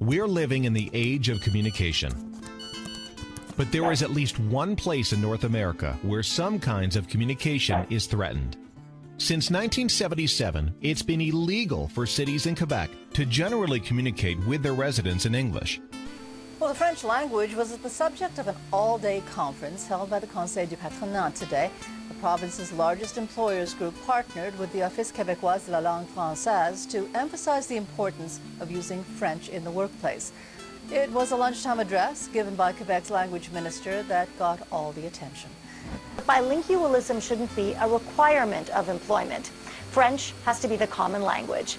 We're living in the age of communication. But there is at least one place in North America where some kinds of communication is threatened. Since 1977, it's been illegal for cities in Quebec to generally communicate with their residents in English. Well, the French language was the subject of an all-day conference held by the Conseil du Patronat today. The province's largest employers group partnered with the Office québécois de la langue française to emphasize the importance of using French in the workplace. It was a lunchtime address given by Quebec's language minister that got all the attention. Bilingualism shouldn't be a requirement of employment. French has to be the common language.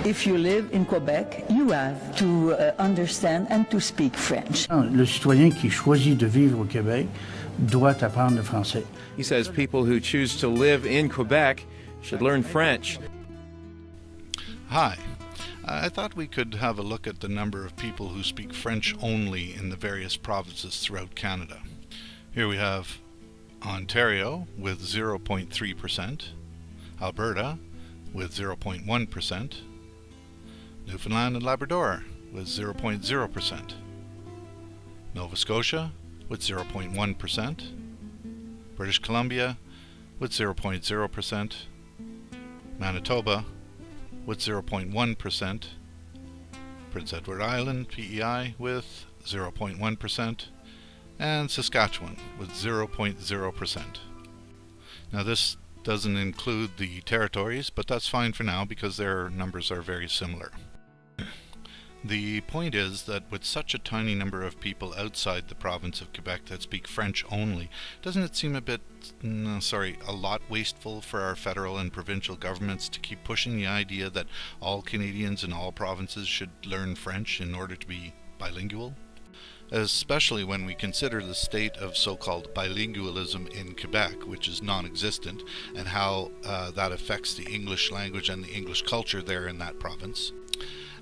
If you live in Quebec, you have to understand and to speak French. Le citoyen qui choisit de vivre au Québec doit apprendre le français. He says people who choose to live in Quebec should learn French. Hi. I thought we could have a look at the number of people who speak French only in the various provinces throughout Canada. Here we have Ontario with 0.3%, Alberta with 0.1%, Newfoundland and Labrador with 0.0%, Nova Scotia with 0.1%, British Columbia with 0.0%, Manitoba with 0.1%, Prince Edward Island, PEI, with 0.1%, and Saskatchewan with 0.0%. Now this doesn't include the territories, but that's fine for now because their numbers are very similar. The point is that with such a tiny number of people outside the province of Quebec that speak French only, doesn't it seem a lot wasteful for our federal and provincial governments to keep pushing the idea that all Canadians in all provinces should learn French in order to be bilingual? Especially when we consider the state of so-called bilingualism in Quebec, which is non-existent, and how that affects the English language and the English culture there in that province.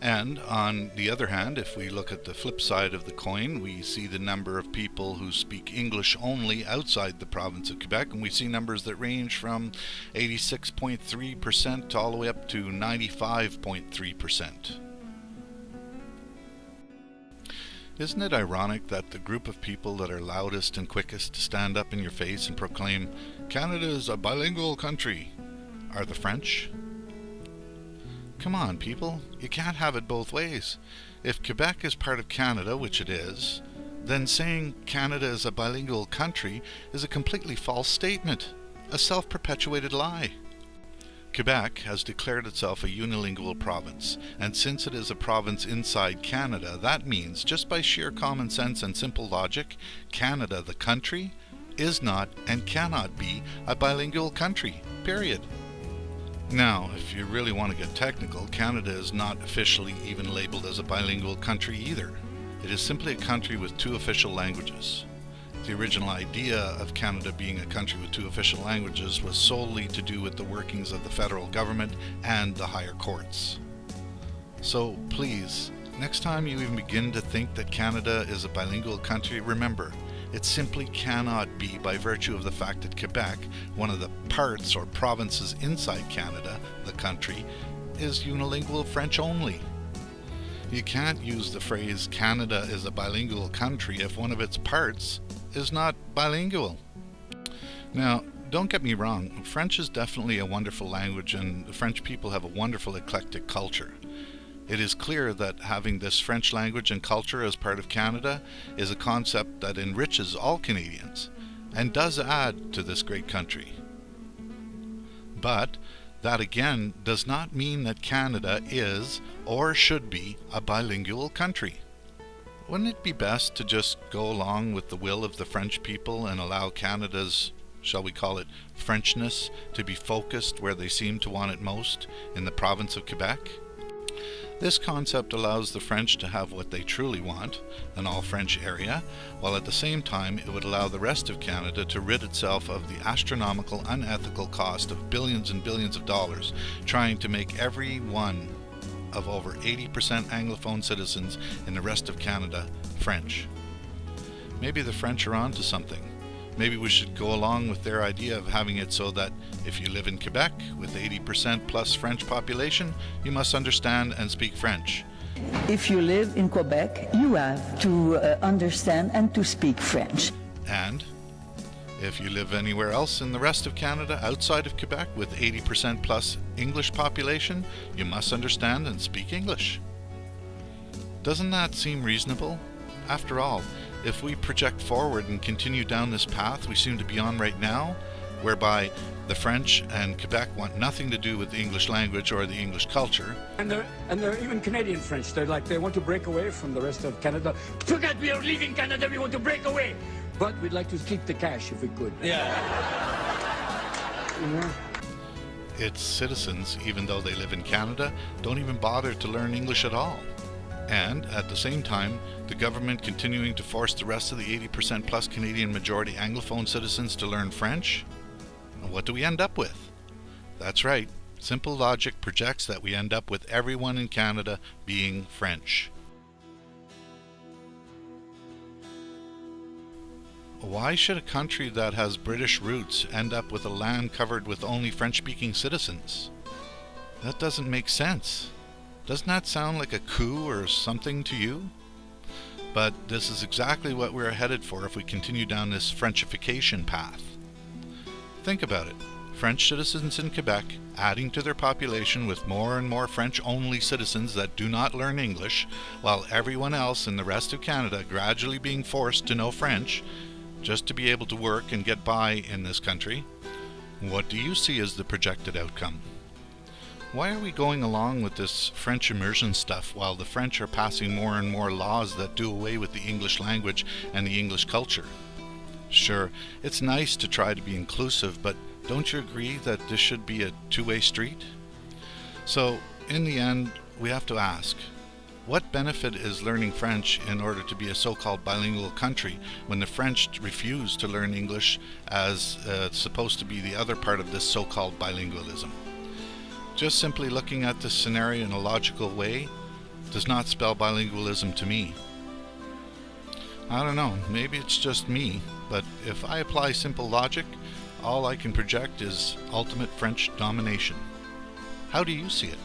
And on the other hand, if we look at the flip side of the coin, we see the number of people who speak English only outside the province of Quebec, and we see numbers that range from 86.3% all the way up to 95.3%. Isn't it ironic that the group of people that are loudest and quickest to stand up in your face and proclaim, "Canada is a bilingual country," are the French? Come on, people, you can't have it both ways. If Quebec is part of Canada, which it is, then saying Canada is a bilingual country is a completely false statement, a self-perpetuated lie. Quebec has declared itself a unilingual province, and since it is a province inside Canada, that means, just by sheer common sense and simple logic, Canada, the country, is not and cannot be a bilingual country, period. Now, if you really want to get technical, Canada is not officially even labeled as a bilingual country either. It is simply a country with two official languages. The original idea of Canada being a country with two official languages was solely to do with the workings of the federal government and the higher courts. So please, next time you even begin to think that Canada is a bilingual country, remember, it simply cannot be by virtue of the fact that Quebec, one of the parts or provinces inside Canada, the country, is unilingual French only. You can't use the phrase Canada is a bilingual country if one of its parts is not bilingual. Now, don't get me wrong, French is definitely a wonderful language and the French people have a wonderful eclectic culture. It is clear that having this French language and culture as part of Canada is a concept that enriches all Canadians and does add to this great country. But that again does not mean that Canada is or should be a bilingual country. Wouldn't it be best to just go along with the will of the French people and allow Canada's, shall we call it, Frenchness to be focused where they seem to want it most, in the province of Quebec? This concept allows the French to have what they truly want, an all-French area, while at the same time it would allow the rest of Canada to rid itself of the astronomical, unethical cost of billions and billions of dollars trying to make every one of over 80% Anglophone citizens in the rest of Canada French. Maybe the French are on to something. Maybe we should go along with their idea of having it so that if you live in Quebec with 80% plus French population, you must understand and speak French. If you live in Quebec, you have to understand and to speak French. And if you live anywhere else in the rest of Canada outside of Quebec with 80% plus English population, you must understand and speak English. Doesn't that seem reasonable? After all, if we project forward and continue down this path we seem to be on right now, whereby the French and Quebec want nothing to do with the English language or the English culture. And they're even Canadian French. They want to break away from the rest of Canada. Forget we are leaving Canada, we want to break away. But we'd like to keep the cash if we could. Yeah. Its citizens, even though they live in Canada, don't even bother to learn English at all. And at the same time, the government continuing to force the rest of the 80% plus Canadian majority Anglophone citizens to learn French? And what do we end up with? That's right, simple logic projects that we end up with everyone in Canada being French. Why should a country that has British roots end up with a land covered with only French-speaking citizens? That doesn't make sense. Doesn't that sound like a coup or something to you? But this is exactly what we're headed for if we continue down this Frenchification path. Think about it. French citizens in Quebec adding to their population with more and more French-only citizens that do not learn English, while everyone else in the rest of Canada gradually being forced to know French just to be able to work and get by in this country. What do you see as the projected outcome? Why are we going along with this French immersion stuff while the French are passing more and more laws that do away with the English language and the English culture? Sure, it's nice to try to be inclusive, but don't you agree that this should be a two-way street? So, in the end, we have to ask, what benefit is learning French in order to be a so-called bilingual country when the French refuse to learn English as supposed to be the other part of this so-called bilingualism? Just simply looking at this scenario in a logical way does not spell bilingualism to me. I don't know, maybe it's just me, but if I apply simple logic, all I can project is ultimate French domination. How do you see it?